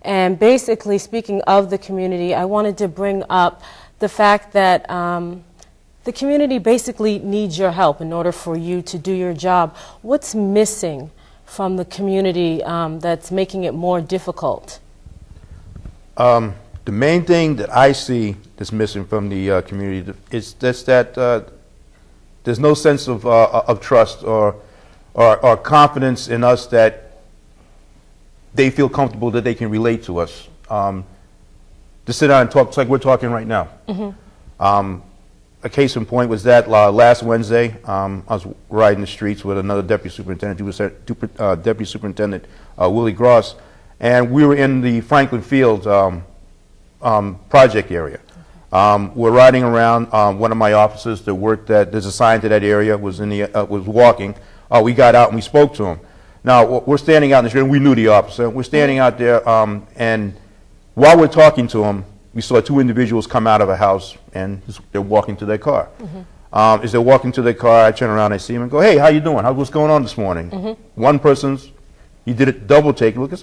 And basically, speaking of the community, I wanted to bring up the fact that the community basically needs your help in order for you to do your job. What's missing from the community that's making it more difficult? The main thing that I see that's missing from the community is just that there's no sense of trust or confidence in us that they feel comfortable that they can relate to us. To sit down and talk, it's like we're talking right now. Mm-hmm. A case in point was that last Wednesday, I was riding the streets with another deputy superintendent, Deputy Superintendent Willie Gross, and we were in the Franklin Field project area. We're riding around. One of my officers that worked that's assigned to that area was walking. We got out and we spoke to him. Now we're standing out in the street. And we knew the officer. We're standing out there, and while we're talking to him, we saw two individuals come out of a house and they're walking to their car. Mm-hmm. As they're walking to their car, I turn around, I see him and go, "Hey, how you doing? What's going on this morning?" Mm-hmm. One person's, he did it double take. Look, it's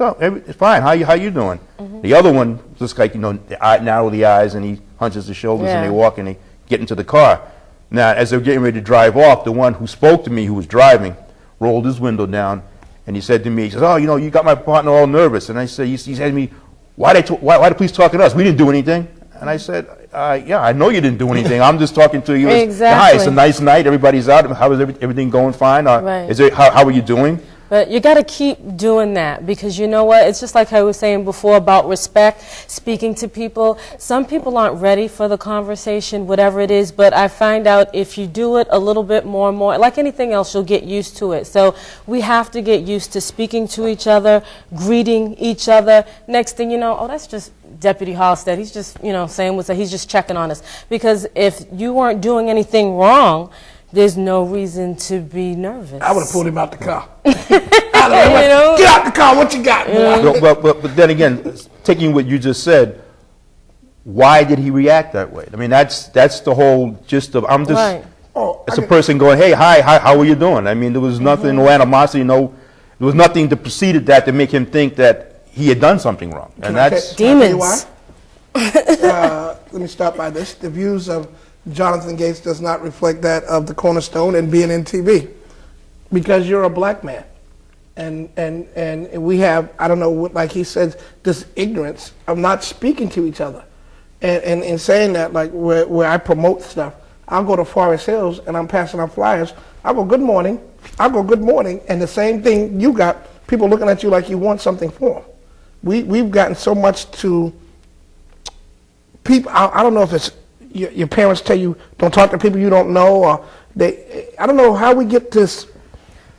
fine. How you doing? Mm-hmm. The other one just like narrow the eyes and he hunches the shoulders and they walk and they get into the car. Now, as they're getting ready to drive off, the one who spoke to me, who was driving, rolled his window down and he said to me, he says, "Oh, you got my partner all nervous." And I said, he said to me, why the police talking to us? We didn't do anything. And I said, yeah, I know you didn't do anything. I'm just talking to you. Exactly. Hi, it's a nice night. Everybody's out. How is everything going fine? Right. How are you doing? But you got to keep doing that, because you know what? It's just like I was saying before about respect, speaking to people. Some people aren't ready for the conversation, whatever it is, but I find out if you do it a little bit more and more, like anything else, you'll get used to it. So we have to get used to speaking to each other, greeting each other. Next thing you know, oh, that's just Deputy Halstead. He's just, saying what's he's just checking on us. Because if you weren't doing anything wrong, there's no reason to be nervous. I would have pulled him out the car. Get out the car. What you got? But then again, taking what you just said, why did he react that way? I mean, that's the whole gist of. I'm just. Right. It's a person going, "Hey, hi, how are you doing?" I mean, there was nothing, no animosity, there was nothing that preceded that to make him think that he had done something wrong, and that's demons. Let me start by this: the views of Jonathan Gates does not reflect that of the Cornerstone and BNN TV, because you're a black man, and we have, I don't know, like he said, this ignorance of not speaking to each other, and in saying that, like where I promote stuff, I'll go to Forest Hills and I'm passing out flyers. I'll go, "Good morning." I'll go, "Good morning," and the same thing you got, people looking at you like you want something for them. We've gotten so much to people. I don't know if it's your parents tell you don't talk to people you don't know, or I don't know how we get this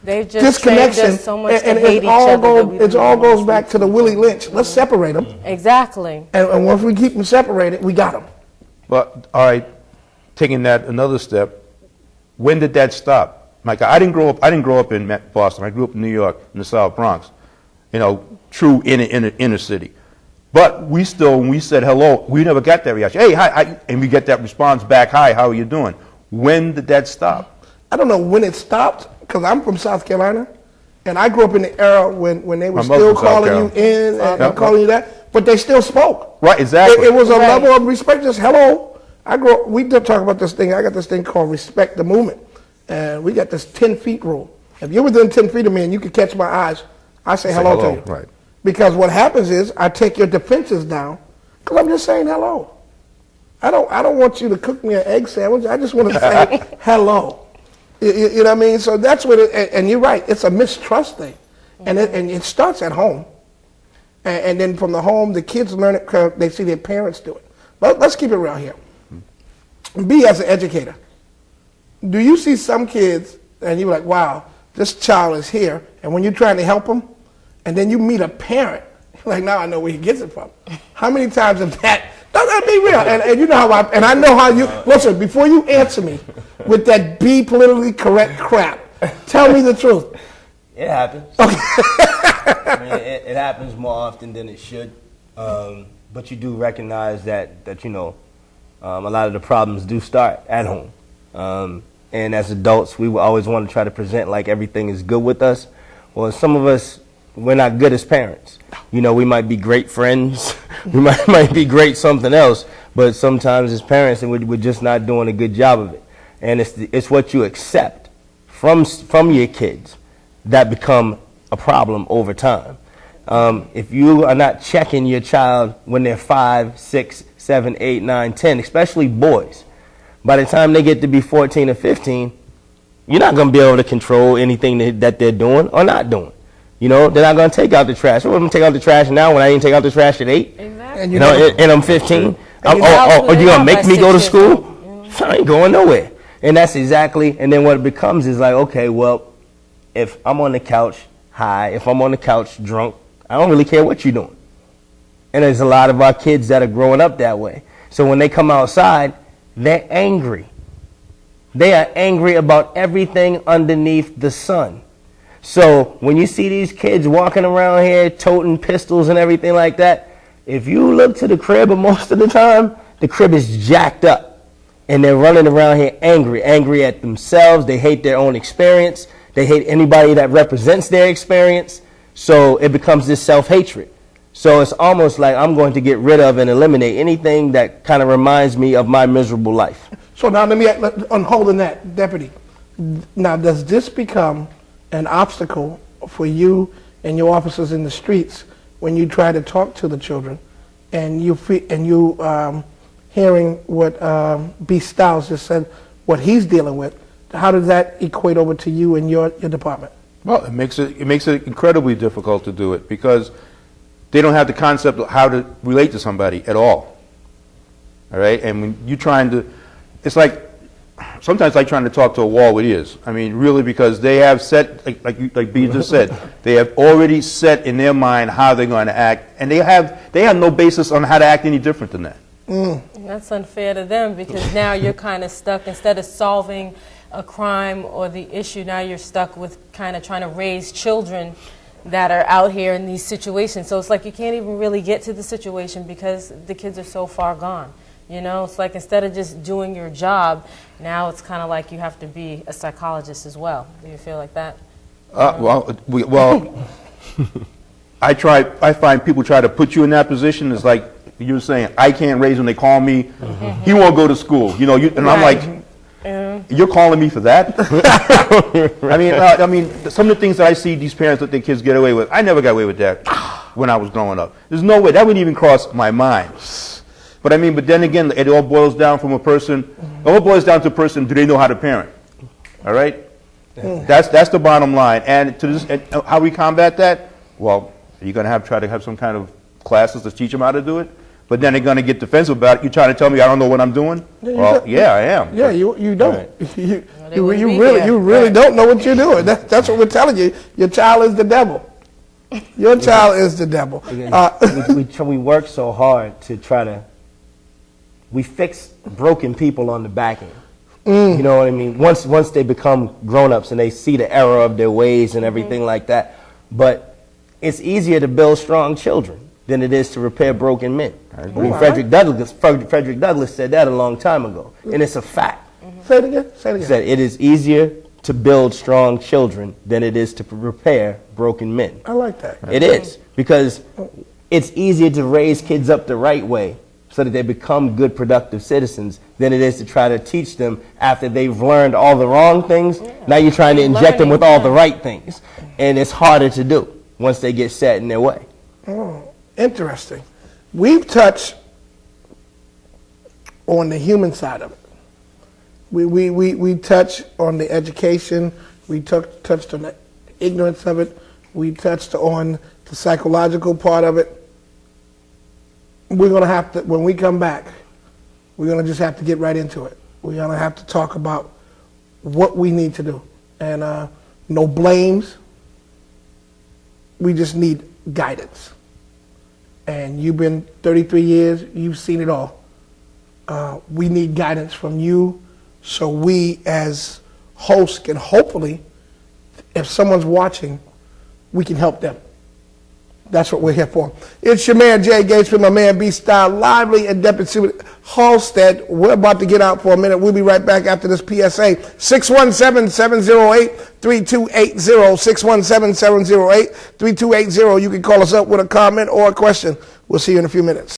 disconnection, so much and it all goes back to the Willie Lynch. Let's separate them. Exactly. And once we keep them separated, we got them. But all right, taking that another step, when did that stop? Like, I didn't grow up in Boston. I grew up in New York, in the South Bronx. True inner city. But we still, when we said hello, we never got that reaction. "Hey, hi," and we get that response back, "Hi, how are you doing?" When did that stop? I don't know when it stopped, because I'm from South Carolina, and I grew up in the era when they were still calling you in and calling you that, but they still spoke. Right, exactly. It was a level of respect, just hello. We did talk about this thing. I got this thing called Respect the Movement, and we got this 10 feet rule. If you're within 10 feet of me and you can catch my eyes, I say hello to you. Right. Because what happens is I take your defenses down because I'm just saying hello. I don't want you to cook me an egg sandwich. I just want to say hello. You know what I mean? So that's what and you're right. It's a mistrust thing. And it starts at home. And then from the home, the kids learn it because they see their parents do it. But let's keep it real here. Be as an educator. Do you see some kids and you're like, "Wow, this child is here," and when you're trying to help them, and then you meet a parent, like, now I know where he gets it from. How many times have that? That'd be real. And you know how I know how you, listen, before you answer me with that be politically correct crap, tell me the truth. It happens. Okay. I mean, it happens more often than it should. But you do recognize that a lot of the problems do start at home. And as adults, we will always want to try to present like everything is good with us. Well, some of us we're not good as parents. You know, we might be great friends, we might be great something else, but sometimes as parents, and we're just not doing a good job of it. And it's what you accept from your kids that become a problem over time. If you are not checking your child when they're 5, 6, 7, 8, 9, 10, especially boys, by the time they get to be 14 or 15, you're not going to be able to control anything that they're doing or not doing. You know, they're not going to take out the trash. I'm going to take out the trash now when I didn't take out the trash at 8. Exactly. And You know, and I'm 15. Are you going to make me go to school? I ain't going nowhere. And that's exactly, and then what it becomes is like, okay, well, if I'm on the couch high, if I'm on the couch drunk, I don't really care what you're doing. And there's a lot of our kids that are growing up that way. So when they come outside, they're angry. They are angry about everything underneath the sun. So when you see these kids walking around here toting pistols and everything like that, if you look to the crib, most of the time, the crib is jacked up. And they're running around here angry at themselves. They hate their own experience. They hate anybody that represents their experience. So it becomes this self-hatred. So it's almost like I'm going to get rid of and eliminate anything that kind of reminds me of my miserable life. So now let me, on holding that, Deputy, now does this become an obstacle for you and your officers in the streets when you try to talk to the children and you hearing what B. Stiles just said, what he's dealing with? How does that equate over to you and your department? Well, it makes it incredibly difficult to do it because they don't have the concept of how to relate to somebody at all. All right, and when you're trying to, it's like sometimes like trying to talk to a wall with ears. I mean, really, because they have set, like B just said, they have already set in their mind how they're going to act, and they have no basis on how to act any different than that. That's unfair to them because now you're kind of stuck. Instead of solving a crime or the issue, now you're stuck with kind of trying to raise children that are out here in these situations. So it's like you can't even really get to the situation because the kids are so far gone. You know, it's like instead of just doing your job, now it's kind of like you have to be a psychologist as well. Do you feel like that? I find people try to put you in that position. It's like you were saying, I can't raise him. They call me. He won't go to school. You know, and I'm like, you're calling me for that? I mean, some of the things that I see these parents let their kids get away with, I never got away with that when I was growing up. There's no way. That wouldn't even cross my mind. But I mean, but then again, it all boils down from a person. It all boils down to a person. Do they know how to parent? All right. That's the bottom line. And to this, and how we combat that? Well, you're going to try to have some kind of classes to teach them how to do it. But then they're going to get defensive about it. You're trying to tell me I don't know what I'm doing? Well, yeah, I am. Yeah, you don't. Right. You really don't know what you're doing. That's what we're telling you. Your child is the devil. Your child is the devil. We work so hard to try to. We fix broken people on the back end. You know what I mean? Once they become grown-ups and they see the error of their ways and everything like that. But it's easier to build strong children than it is to repair broken men. I mean, Frederick Douglass said that a long time ago, and it's a fact. Say it again. He said it is easier to build strong children than it is to repair broken men. I like that. It is, because it's easier to raise kids up the right way so that they become good, productive citizens than it is to try to teach them after they've learned all the wrong things. Now you're trying to inject them with all the right things, and it's harder to do once they get set in their way. Oh, interesting. We've touched on the human side of it. We touched on the education. We touched on the ignorance of it. We touched on the psychological part of it. We're going to have to, when we come back, we're going to just have to get right into it. We're going to have to talk about what we need to do. And no blames. We just need guidance. And you've been 33 years, you've seen it all. We need guidance from you so we as hosts can hopefully, if someone's watching, we can help them. That's what we're here for. It's your man, Jay Gates, with my man, B-Style, Lively, and Deputy Superintendent Halstead. We're about to get out for a minute. We'll be right back after this PSA. 617-708-3280. 617-708-3280. You can call us up with a comment or a question. We'll see you in a few minutes.